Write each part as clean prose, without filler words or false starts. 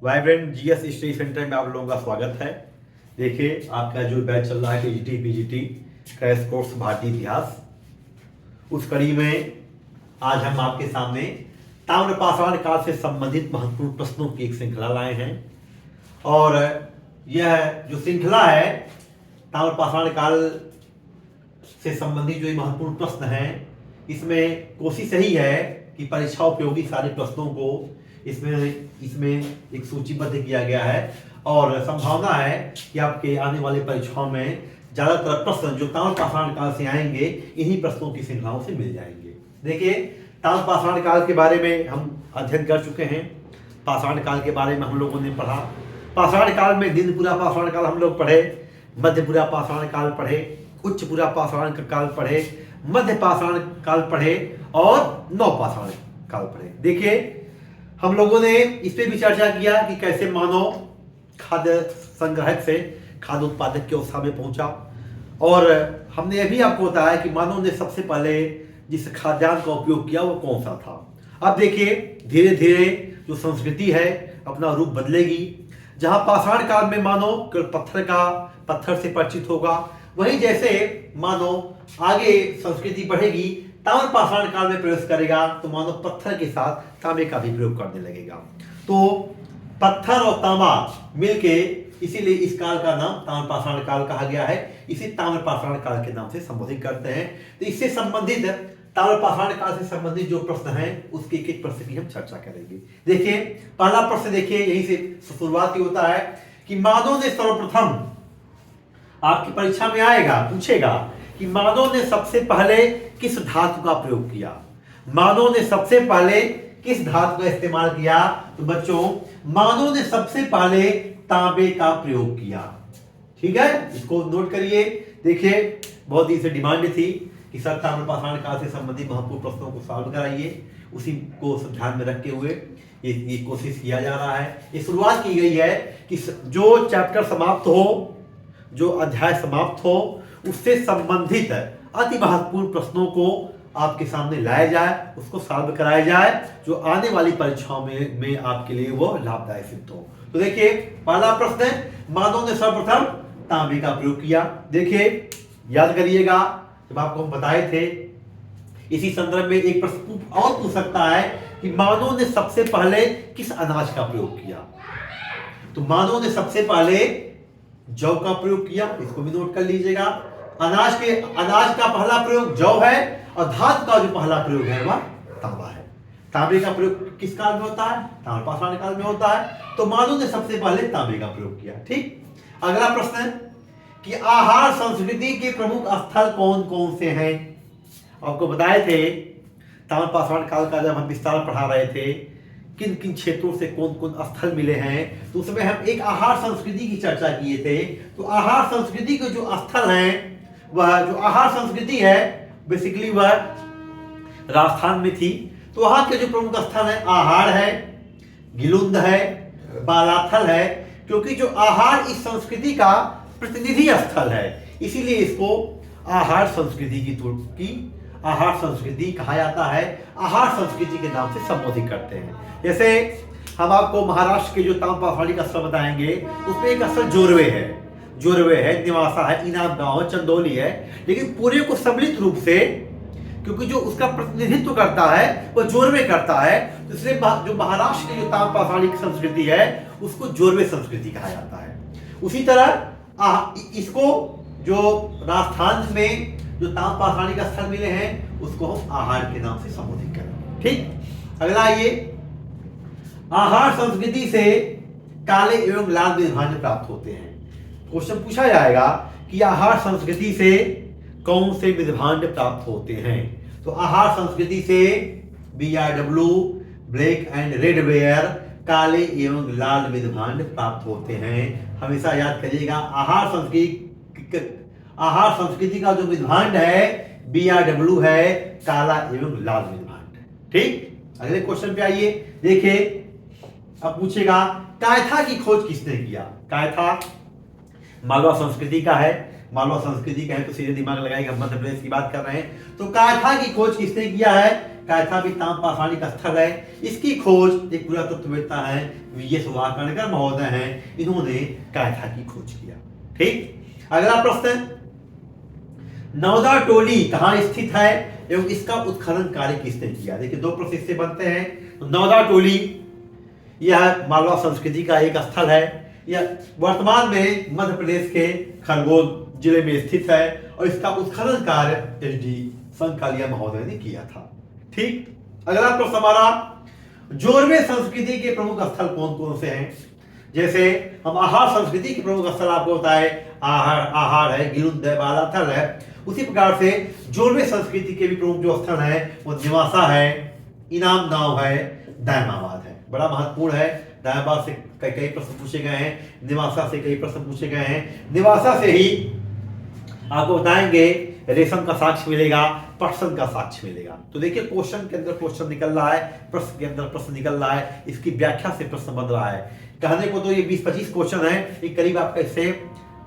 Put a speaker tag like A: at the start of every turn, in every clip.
A: Vibrant GS study centre में आप लोगों का स्वागत है। देखिए, आपका जो बैच चल रहा है टीजीटी पीजीटी क्रैश कोर्स भारतीय इतिहास, उस कड़ी में आज हम आपके सामने ताम्रपाषाण काल से संबंधित महत्वपूर्ण प्रश्नों की एक श्रृंखला लाए हैं। और यह जो श्रृंखला है ताम्रपाषाण काल से संबंधित जो महत्वपूर्ण प्रश्न हैं, इसमें कोशिश यही है कि परीक्षा उपयोगी सारे प्रश्नों को इसमें एक सूचीबद्ध किया गया है और संभावना है कि आपके आने वाले परीक्षाओं में ज़्यादातर प्रश्न जो ताम्रपाषाण काल से आएंगे इन्हीं प्रश्नों की श्रृंखलाओं से मिल जाएंगे। देखिए, ताम्रपाषाण काल के बारे में हम अध्ययन कर चुके हैं। पाषाण काल के बारे में हम लोगों ने पढ़ा। पाषाण काल में निम्नपुरा पाषाण काल हम लोग पढ़े, मध्यपुरा पाषाण काल पढ़े, उच्चपुरा पाषाण काल पढ़े, मध्य पाषाण काल पढ़े और नवपाषाण काल पढ़े। देखिए, हम लोगों ने इस पे भी चर्चा किया कि कैसे मानव खाद्य संग्रहक से खाद्य उत्पादक की अवस्था में पहुंचा, और हमने यह भी आपको बताया कि मानव ने सबसे पहले जिस खाद्यान्न का उपयोग किया वो कौन सा था। अब देखिए, धीरे धीरे जो संस्कृति है अपना रूप बदलेगी। जहां पाषाण काल में मानव केवल पत्थर से परिचित होगा, वहीं जैसे मानव आगे संस्कृति बढ़ेगी, ताम्रपाषाण काल में प्रवेश करेगा तो मानव पत्थर के साथ तांबे का भी प्रयोग करने लगेगा। तो पत्थर और तांबा मिलके इसीलिए इस काल का नाम ताम्रपाषाण काल कहा गया है। इसे ताम्रपाषाण काल के नाम से संबोधित करते हैं। तो इससे संबंधित ताम्रपाषाण काल से संबंधित जो प्रश्न हैं उसके एक एक प्रश्न की हम चर्चा करेंगे। देखिए, पहला प्रश्न देखिए, यही से शुरुआत ही होता है कि मानव ने सर्वप्रथम, आपकी परीक्षा में आएगा, पूछेगा कि मानव ने सबसे पहले किस धातु का प्रयोग किया। मानव ने सबसे पहले किस धातु का इस्तेमाल किया? तो बच्चों, मानव ने सबसे पहले तांबे का प्रयोग किया। ठीक है, इसको नोट करिए। देखिए, बहुत ही से डिमांड थी कि सर ताम्रपाषाण काल से संबंधित महत्वपूर्ण प्रश्नों को सॉल्व कराइए। उसी को ध्यान में रखते हुए ये कोशिश किया जा रहा है। ये शुरुआत की गई है कि जो चैप्टर समाप्त हो, जो अध्याय समाप्त हो, उससे संबंधित अति महत्वपूर्ण प्रश्नों को आपके सामने लाया जाए, उसको सॉल्व कराया जाए, जो आने वाली परीक्षाओं में आपके लिए वो लाभदायक सिद्ध हो। तो देखिए, पहला प्रश्न है, मानव ने सर्वप्रथम तांबे का प्रयोग किया। देखिए, याद करिएगा, जब आपको हम बताए थे, इसी संदर्भ में एक प्रश्न और पूछ सकता है कि मानव ने सबसे पहले किस अनाज का प्रयोग किया। तो मानव ने सबसे पहले जौ का प्रयोग किया। इसको भी नोट कर लीजिएगा। अनाज का पहला प्रयोग जौ है और धातु का जो पहला प्रयोग है वह तांबा है। तांबे का प्रयोग किस काल में होता है? ताम्रपाषाण काल में होता है। तो मानव ने सबसे पहले तांबे का प्रयोग किया। ठीक, अगला प्रश्न है कि आहार संस्कृति के प्रमुख स्थल कौन कौन से हैं। आपको बताए थे ताम्रपाषाण काल का जब हम विस्तार पढ़ा रहे थे, किन किन क्षेत्रों से कौन कौन स्थल मिले हैं, तो उसमें हम एक आहार संस्कृति की चर्चा किए थे। तो आहार संस्कृति के जो स्थल हैं, वह जो आहार संस्कृति है बेसिकली वह राजस्थान में थी। तो वहां के जो प्रमुख स्थल है, आहार है, गिलुंद है, बालाथल है, क्योंकि जो आहार इस संस्कृति का प्रतिनिधि स्थल है, इसीलिए इसको आहार संस्कृति की आहार संस्कृति कहा जाता है। आहार संस्कृति के नाम से संबोधित करते हैं। जैसे हम आपको महाराष्ट्र के जो ताम्रपाषाणी का स्थल बताएंगे, उसमें एक स्थल जोरवे है, निवासा है, इनाम गांव है, चंदौली है। लेकिन पूरे को सम्मिलित रूप से, क्योंकि जो उसका प्रतिनिधित्व करता है वह जोरवे करता है, तो इसलिए जो महाराष्ट्र की जो ताम्रपाषाणी की संस्कृति है उसको जोरवे संस्कृति कहा जाता है। उसी तरह इसको जो राजस्थान में जो ताम्रपाषाणी का स्थल मिले हैं उसको हम आहार के नाम से संबोधित करेंगे। ठीक, अगला ये आहार संस्कृति से काले एवं लाल विधभांड प्राप्त होते हैं। क्वेश्चन पूछा जाएगा कि आहार संस्कृति से कौन से विधभांड प्राप्त होते हैं। तो आहार संस्कृति से BRW, black and red ware, काले एवं लाल विधभांड प्राप्त होते हैं। हमेशा याद करिएगा, आहार संस्कृति का जो विधभांड है BRW है, काला एवं लाल विधभांड। ठीक, अगले क्वेश्चन पे आइए। देखिए, अब पूछेगा कायथा की खोज किसने किया। कायथा मालवा संस्कृति का है। मालवा संस्कृति का है तो सीधे दिमाग लगाएगा, मध्य प्रदेश की बात कर रहे हैं। तो कायथा की खोज किसने किया है? कैथा भी ताम पाषाणिक स्थल है, इसकी खोज एक पुरातत्ववेत्ता है वीएस वाकणकर महोदय हैं, इन्होंने कैथा की खोज किया। ठीक, अगला प्रश्न, नवदा टोली कहाँ स्थित है एवं इसका उत्खनन कार्य किसने किया? देखिए दो प्रश्न इससे बनते हैं। नवदा टोली यह मालवा संस्कृति का एक स्थल है, यह वर्तमान में मध्य प्रदेश के खरगोन जिले में स्थित है और इसका उत्खनन कार्य एच.डी. संकालिया महोदय ने किया था। ठीक, अगला प्रश्न हमारा, जोरवे संस्कृति के प्रमुख स्थल कौन कौन से हैं? जैसे हम आहार संस्कृति के प्रमुख स्थल आपको बताए, आहार है, गिरुंद है, बालाथल है, उसी प्रकार से जोरवे संस्कृति के भी प्रमुख जो स्थल है वो निवासा है, इनाम गांव है, दायमाबाद है। बड़ा महत्वपूर्ण है, दायमाबाद से कई प्रश्न पूछे गए हैं, निवासा से कई प्रश्न पूछे गए हैं। निवासा से ही आपको बताएंगे रेशम का साक्ष्य मिलेगा, पटसन का साक्ष्य मिलेगा। तो देखिए क्वेश्चन के अंदर क्वेश्चन निकल रहा है, प्रश्न के अंदर प्रश्न निकल रहा है, इसकी व्याख्या से प्रश्न बन रहा है। कहने को तो ये 20-25 क्वेश्चन है, ये करीब आपका इससे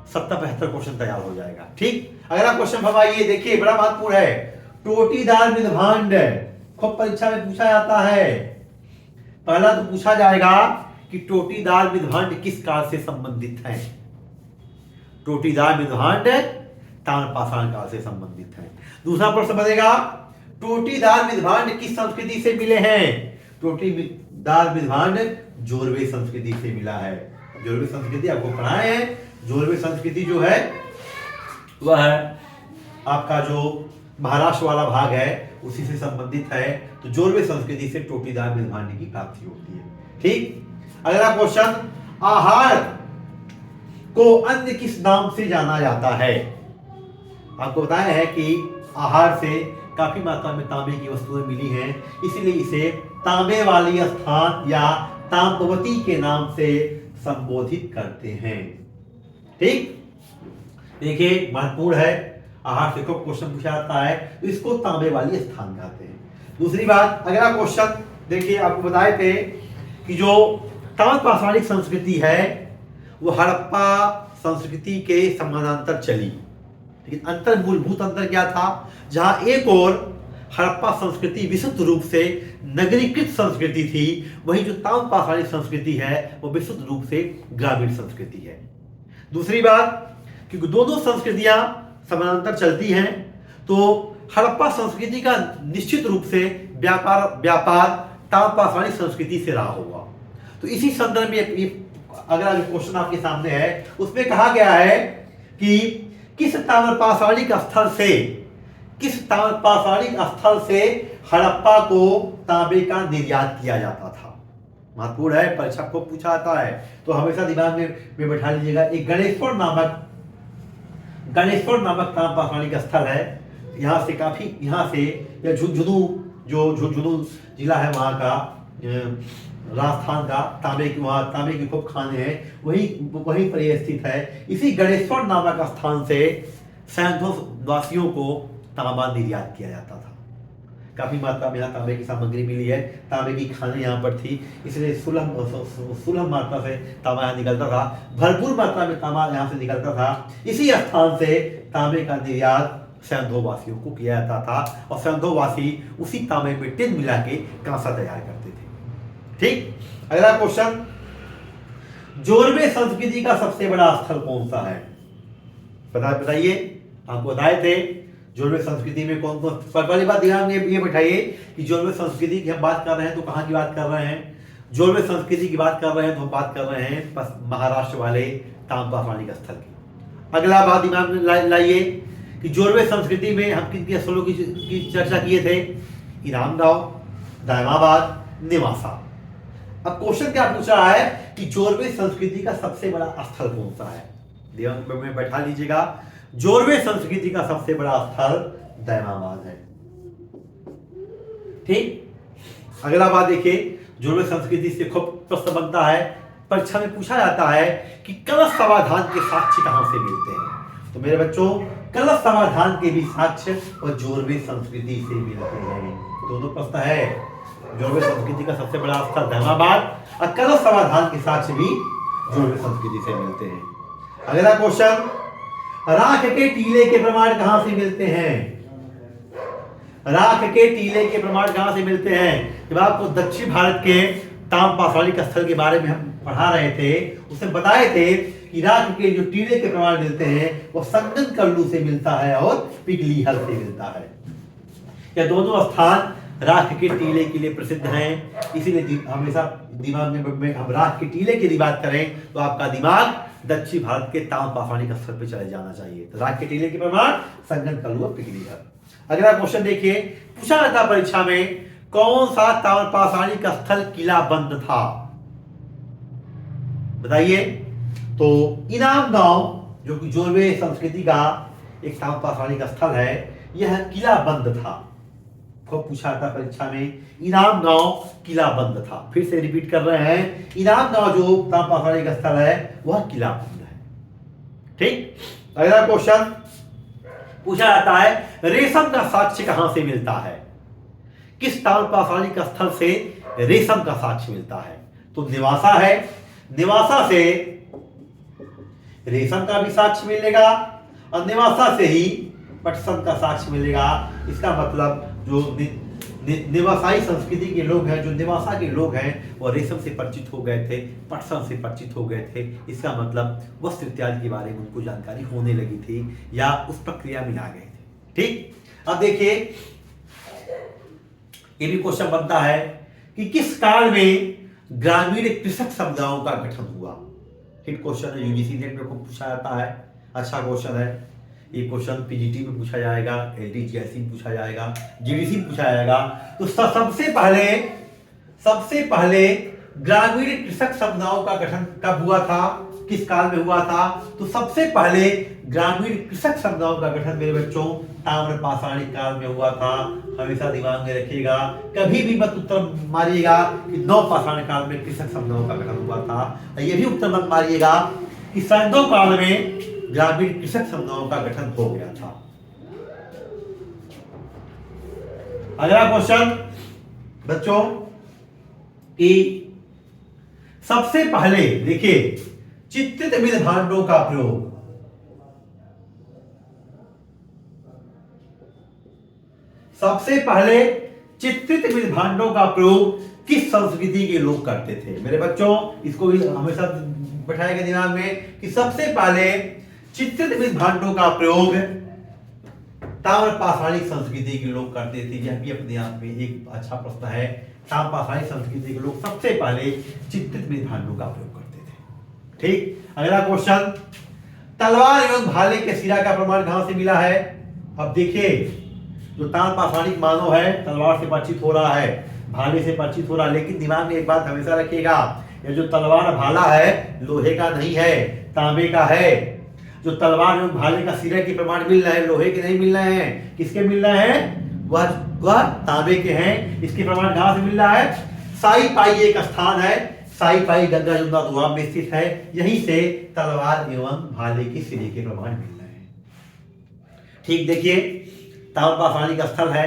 A: 70-75 क्वेश्चन तैयार हो जाएगा। ठीक, अगला क्वेश्चन भवाइए, देखिए बड़ा महत्वपूर्ण है, टोटीदार विधभांड खूब परीक्षा में पूछा जाता है। पहला तो पूछा जाएगा कि टोटीदार विधभांड किस काल से संबंधित है? टोटीदार विधभांड ताम्रपाषाण काल से संबंधित है। दूसरा प्रश्न बनेगा, टोटीदार विधभांड किस संस्कृति से मिले हैं? टोटीदार विधभांड जोरवे संस्कृति से मिला है। जोरवे संस्कृति आपको पढ़ाए हैं, जोरवे संस्कृति जो है वह है आपका जो महाराष्ट्र वाला भाग है उसी से संबंधित है। तो जोरवे संस्कृति से टोटीदार विधभांड की प्राप्ति होती है। ठीक, अगला क्वेश्चन, आहार को अन्य किस नाम से जाना जाता है? आपको बताया है कि आहार से काफी मात्रा में तांबे की वस्तुएं मिली हैं, इसीलिए इसे तांबे वाली स्थान या ताम्रवती के नाम से संबोधित करते हैं। ठीक, देखिए महत्वपूर्ण है, आहार से खूब क्वेश्चन पूछा जाता है, तो इसको तांबे वाली स्थान कहते हैं। दूसरी बात, अगला क्वेश्चन देखिए, आपको बताए थे कि जो ताम्रपाषाणिक संस्कृति है वो हड़प्पा संस्कृति के समानांतर चली, लेकिन अंतर, मूलभूत अंतर क्या था? जहां एक और हड़प्पा संस्कृति विशुद्ध रूप से नगरीकृत संस्कृति थी, वही जो ताम्रपाषाणिक संस्कृति है वो विशुद्ध रूप से ग्रामीण संस्कृति है। दूसरी बात, क्योंकि दोनों संस्कृतियां समानांतर चलती हैं, तो हड़प्पा संस्कृति का निश्चित रूप से व्यापार ताम्रपाषाणिक संस्कृति से रहा होगा। तो इसी संदर्भ में अगला जो क्वेश्चन आपके सामने है उसमें कहा गया है कि किस ताम्रपाषाणिक स्थल से हड़प्पा को तांबे का निर्यात किया जाता था? महत्वपूर्ण है, परीक्षा को पूछा जाता है, तो हमेशा दिमाग में बैठा लीजिएगा। एक गणेशपुर नामक ताम्रपाषाणिक स्थल है, यहाँ से या झुंझुनू जिला है वहाँ का, राजस्थान का, तांबे की खूब खाने हैं, वहीं पर यह स्थित है। इसी गणेश्वर नामक स्थान से सैंधव वासियों को तांबा निर्यात किया जाता था। काफी मात्रा में यहाँ तांबे की सामग्री मिली है, तांबे की खाने यहाँ पर थी, इसलिए सुलभ मात्रा से तांबा यहाँ निकलता था, भरपूर मात्रा में तांबा यहाँ से निकलता था। इसी स्थान से तांबे का निर्यात सैंधव वासियों को किया जाता था और सैंधव वासी उसी तांबे में टिन मिला के कांसा तैयार करते थे। ठीक, अगला क्वेश्चन, जोरवे संस्कृति का सबसे बड़ा स्थल कौन सा है? बताइए, आपको बताए थे जोरवे संस्कृति में कौन कौन। पहली बात ध्यान में ये बैठाइए कि जोरवे संस्कृति की हम बात कर रहे हैं तो कहाँ की बात कर रहे हैं? जोरवे संस्कृति की बात कर रहे हैं तो हम बात कर रहे हैं महाराष्ट्र वाले ताम्रपाषाणिक स्थल की। अगला बात दिमाग में लाइए कि जोरवे संस्कृति में हम किन किन स्थलों की चर्चा किए थे? इनाम गांव, दायमाबाद, निवासा। अब क्वेश्चन क्या पूछ रहा है कि जोरवे संस्कृति का सबसे बड़ा स्थल कौन सा है? दिमाग में बैठा लीजिएगा, जोरवे संस्कृति का सबसे बड़ा स्थल दायमाबाद है। ठीक, अगला बात देखिए, जोरवे संस्कृति से खूब प्रश्न बनता है, परीक्षा में पूछा जाता है कि कलश समाधान के साक्ष्य कहां से मिलते हैं? तो मेरे बच्चों, कलश समाधान के भी साक्ष्य और जोरवे संस्कृति से मिलते हैं। दोनों प्रश्न है, जोरवे संस्कृति का सबसे बड़ा स्थल दायमाबाद और कलश समाधान के साक्ष्य भी जोरवे संस्कृति से मिलते हैं। अगला क्वेश्चन, राख के टीले के प्रमाण कहां से मिलते हैं? राख के टीले के प्रमाण कहां से मिलते हैं? जब आपको दक्षिण भारत के ताम पाषाणिक स्थल के बारे में हम पढ़ा रहे थे, उसमें बताए थे कि राख के जो टीले के प्रमाण मिलते हैं वो संगनकल्लू से मिलता है और पिघलीहल से मिलता है। यह दोनों स्थान राख के टीले के लिए प्रसिद्ध हैं, इसीलिए हमेशा दिमाग में हम राख के टीले की बात करें तो आपका दिमाग दक्षिण भारत के ताम पाषाणिक स्थल पर चले जाना चाहिए। तो राख के टीले के प्रमाण संगनकल्लू और पिघलीहल। अगला क्वेश्चन देखिए, पूछा जाता परीक्षा में कौन सा ताम्र पाषाणिक स्थल किलाबंद था? बताइए। तो इनाम गांव जो कि जोरवे संस्कृति का एक ताम्र पाषाणिक स्थल है, यह किलाबंद था। को पूछा था परीक्षा में, इनाम गांव किलाबंद था। फिर से रिपीट कर रहे हैं, इनाम गांव जो ताम्र पाषाणिक स्थल है वह किलाबंद है। ठीक। अगला क्वेश्चन पूछा जाता है, रेशम का साक्ष्य कहां से मिलता है? किस ताम्र पाषाणिक स्थल से रेशम का साक्ष्य मिलता है? तो निवासा है, निवासा से रेशम का भी साक्ष्य मिलेगा और निवासा से ही पटसन का साक्ष्य मिलेगा। इसका मतलब जो निवासाई संस्कृति के लोग हैं, जो निवासा के लोग हैं, वो रेशम से परिचित हो गए थे, पटसन से परिचित हो गए थे। इसका मतलब वस्त्र इत्यादि के बारे में उनको जानकारी होने लगी थी या उस प्रक्रिया में आ गए थे। ठीक। अब देखिए, ये भी क्वेश्चन बनता है कि किस काल में ग्रामीण कृषक समुदायों का गठन हुआ? हिट क्वेश्चन है, यूजीसी नेट में पूछा जाता है, अच्छा क्वेश्चन है। ये क्वेश्चन पीजीटी में पूछा जाएगा, एलटीजीएससी में पूछा जाएगा, जीडीसी में पूछा जाएगा। तो सबसे पहले ग्रामीण कृषक समुदायों का गठन कब हुआ था, किस काल में हुआ था? तो सबसे पहले ग्रामीण कृषक समुदायों का गठन मेरे बच्चों ताम्र पाषाणिक काल में हुआ था। हमेशा दिमाग में रखिएगा, कभी भी मत उत्तर मारिएगा कि नव पाषाण काल में कृषक समुदायों का गठन हुआ था। यह भी उत्तर मत मारिएगा कि सैंधव काल में ग्रामीण कृषक समुदायों का गठन हो गया था। अगला क्वेश्चन बच्चों कि सबसे पहले देखिए चित्रित मृद भांडों का प्रयोग, सबसे पहले चित्रित मृद भांडों का प्रयोग किस संस्कृति के लोग करते थे? मेरे बच्चों इसको भी हमेशा बैठाएगा दिमाग में कि सबसे पहले चित्रित मृद भांडों का प्रयोग ताम्र पाषाणिक संस्कृति के लोग करते थे। यह भी अपने आप में एक अच्छा प्रश्न है। ताम्र पाषाणिक संस्कृति के लोग सबसे पहले चित्रित मृद भांडों का प्रयोग करते थे। ठीक। अगला क्वेश्चन, तलवार एवं भाले के सिरा का प्रमाण कहां से मिला है? अब देखिए, जो ताम्र पाषाणिक मानव है तलवार से परिचित हो रहा है, भाले से परिचित हो रहा है, लेकिन दिमाग में एक बात हमेशा रखिएगा, ये जो तलवार भाला है लोहे का नहीं है, तांबे का है। जो तलवार एवं भाले का सिरे के प्रमाण मिल रहे हैं लोहे के नहीं मिल रहे हैं, किसके मिल रहे हैं? वह तांबे के हैं। इसके प्रमाण कहां से मिल रहा है? साई पाई एक स्थान है, साई पाई गंगा यमुना दोआब में स्थित है, यहीं से तलवार एवं भाले के सिरे के प्रमाण मिल रहे हैं। ठीक। देखिए, ताम्र पाषाणिक स्थल है,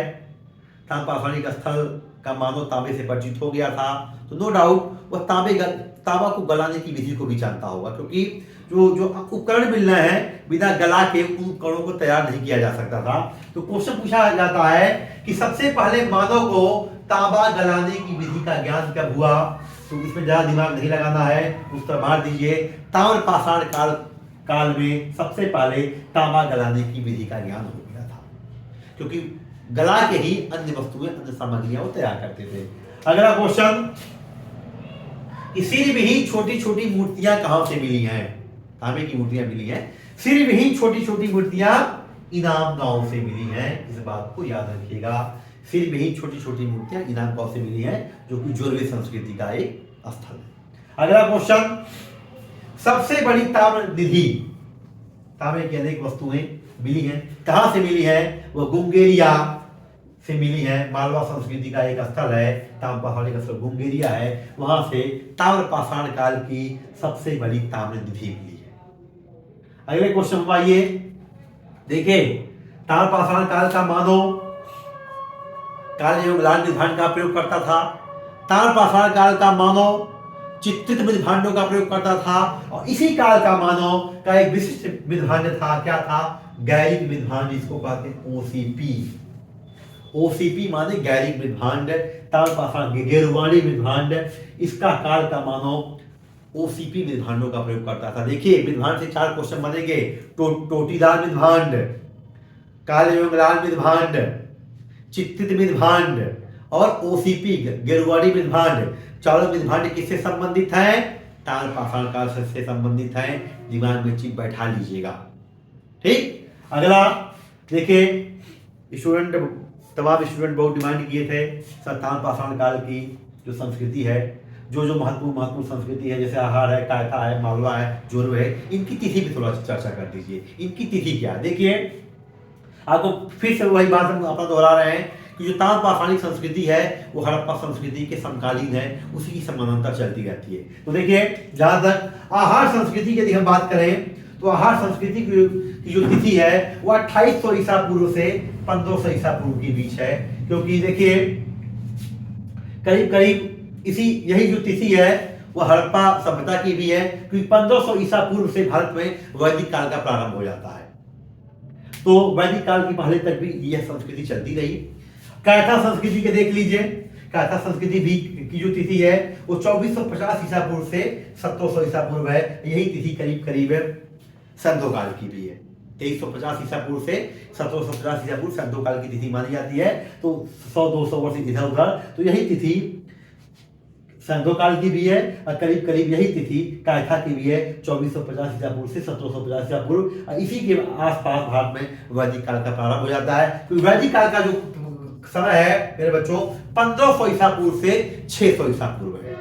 A: ताम्र पाषाणिक स्थल का मानव तांबे से परिचित हो गया था, तो नो डाउट वह तांबा को गलाने की विधि को भी जानता होगा, क्योंकि जो उपकरण मिल रहे हैं बिना गला के उन उपकरणों को तैयार नहीं किया जा सकता था। तो क्वेश्चन पूछा जाता है कि सबसे पहले मानव को तांबा गलाने की विधि का ज्ञान कब हुआ? तो इसमें ज्यादा दिमाग नहीं लगाना है, उत्तर मार दीजिए। ताम्र पाषाण काल में सबसे पहले तांबा गलाने की विधि का ज्ञान हो गया था, क्योंकि गला के ही अन्य वस्तुएं अन्य सामग्रियां वो तैयार करते थे। अगला क्वेश्चन, सिर विहीन छोटी छोटी मूर्तियां कहां से मिली हैं? तांबे की मूर्तियां मिली हैं। सिर विहीन छोटी छोटी मूर्तियां इनाम गांव से मिली हैं, इस बात को याद रखिएगा। सिर विहीन छोटी छोटी मूर्तियां इनाम गांव से मिली हैं, जो कि जोरवे संस्कृति का एक स्थल है। अगला क्वेश्चन, सबसे बड़ी ताम्र निधि, तांबे की अनेक वस्तुएं मिली हैं, कहां से मिली है? वो गुंगेरिया से मिली है। मालवा संस्कृति का एक स्थल है, ताम्र पाषाणिक स्थल गुंगेरिया है, वहां से ताम्र पाषाण काल की सबसे बड़ी ताम्र निधि मिली है। अगले क्वेश्चन में आइए, देखिए ताम्र पाषाण काल का मानव काले एवं लाल मृद भांड का प्रयोग करता था। ताम्र पाषाण काल का मानव चित्रित मृद भांडों का प्रयोग करता था, और इसी काल का मानव का एक विशिष्ट मृद भांड था, क्या था? गैरिक मृद भांड, जिसको कहते हैं ओसीपी। ओसीपी माने गैरिक मृदभांड, ताम्रपाषाण गेरुवाणी मृदभांड, इसका काल का मानव ओसीपी मृदभांडों का प्रयोग करता था। देखिए मृदभांड से 4 क्वेश्चन बनेंगे। टोटीदार मृदभांड, काले एवं लाल मृदभांड, चित्रित मृदभांड और ओसीपी गेरुवाणी मृदभांड। चारों मृदभांड किससे संबंधित है? ताम्रपाषाण काल से संबंधित है। दिमाग में चिप बैठा लीजिएगा। ठीक, अगला देखिए, तमाम स्टूडेंट बहुत डिमांड किए थे ताम्रपाषाण काल की जो संस्कृति है, जो महत्वपूर्ण संस्कृति है, जैसे आहार है, कायथा है, मालवा है, जोरवे है, इनकी तिथि भी थोड़ा चर्चा कर दीजिए। इनकी तिथि क्या है? देखिए आपको फिर से वही बात हम अपना दोहरा रहे हैं कि जो ताम्रपाषाणिक संस्कृति है वो हड़प्पा संस्कृति के समकालीन है, उसी की समानांतर चलती रहती है। तो देखिए जहां तक आहार संस्कृति की यदि हम बात करें तो आहार संस्कृति की जो तिथि है वो 2800 ईसा पूर्व से 1500 ईसा पूर्व के बीच है। क्योंकि देखिए करीब करीब यही जो तिथि है वो हड़प्पा सभ्यता की भी है, क्योंकि 1500 ईसा पूर्व से भारत में वैदिक काल का प्रारंभ हो जाता है। तो वैदिक काल की पहले तक भी यह संस्कृति चलती रही। कायथा संस्कृति के देख लीजिए, कायथा संस्कृति भी की जो तिथि है वो 2450 ईसा पूर्व से 1700 ईसा पूर्व है। यही तिथि करीब करीब संधो काल की भी है। 2350 ईसा पूर्व से 1750 ईसा पूर्व संधो काल की तिथि मानी जाती है। तो 100-200 वर्ष इधर उधर, तो यही तिथि संधो काल की भी है और करीब करीब यही तिथि कायथा की भी है, 2450 ईसा पूर्व से 1750 ईसा पूर्व। इसी के आसपास भारत में वैदिक काल का प्रारंभ हो जाता है। क्योंकि वैदिक काल का जो समय है मेरे बच्चों 1500 ईसा पूर्व से 600 ईसा पूर्व है।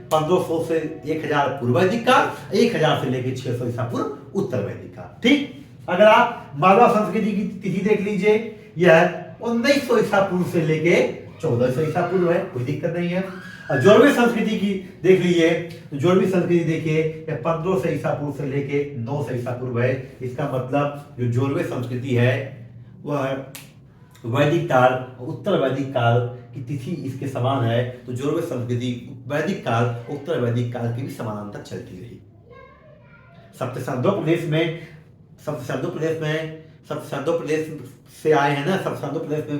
A: 1500 से 1000 पूर्व वैदिक काल, 1000 से लेकर 600 ईसा पूर्व उत्तर वैदिक काल। ठीक, अगर आप मालवा संस्कृति की तिथि देख लीजिए, यह 1900 ईसा पूर्व से लेके 1400 ईसा पूर्व है, कोई दिक्कत नहीं है। और जोरवे संस्कृति की देख लीजिए, तो जोरवी संस्कृति देखिए यह 1500 ईसा पूर्व से लेके 900 ईसा पूर्व है। इसका मतलब जो जोरवे संस्कृति है वह वैदिक काल, उत्तर वैदिक काल की तिथि इसके समान है। तो जोरवे संस्कृति वैदिक काल, उत्तर वैदिक काल की भी समानांतर चलती रही। सप्तसंधो प्रदेश से आए हैं ना, सप्तसंधो प्रदेश में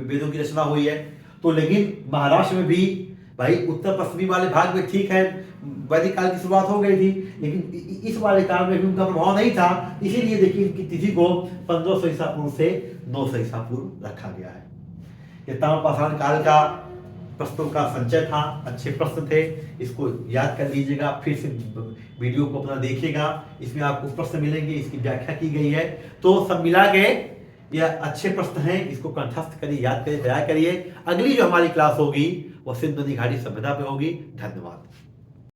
A: वेदों की रचना हुई है। तो लेकिन महाराष्ट्र में भी भाई उत्तर पश्चिमी वाले भाग में ठीक है वैदिक काल की शुरुआत हो गई थी, लेकिन इस वाले काल में भी उनका प्रभाव नहीं था। इसीलिए देखिए इनकी तिथि को 1500 ईसा पूर्व से 900 ईसा पूर्व रखा गया है। ये ताम्रपाषाण काल का प्रश्नों का संचय था, अच्छे प्रश्न थे, इसको याद कर लीजिएगा। फिर से वीडियो को अपना देखिएगा, इसमें आपको प्रश्न मिलेंगे, इसकी व्याख्या की गई है। तो सब मिला के यह अच्छे प्रश्न हैं, इसको कंठस्थ करिए, याद करिए, तैयार करिए। अगली जो हमारी क्लास होगी वो सिंधु नदी घाटी सभ्यता पे होगी। धन्यवाद।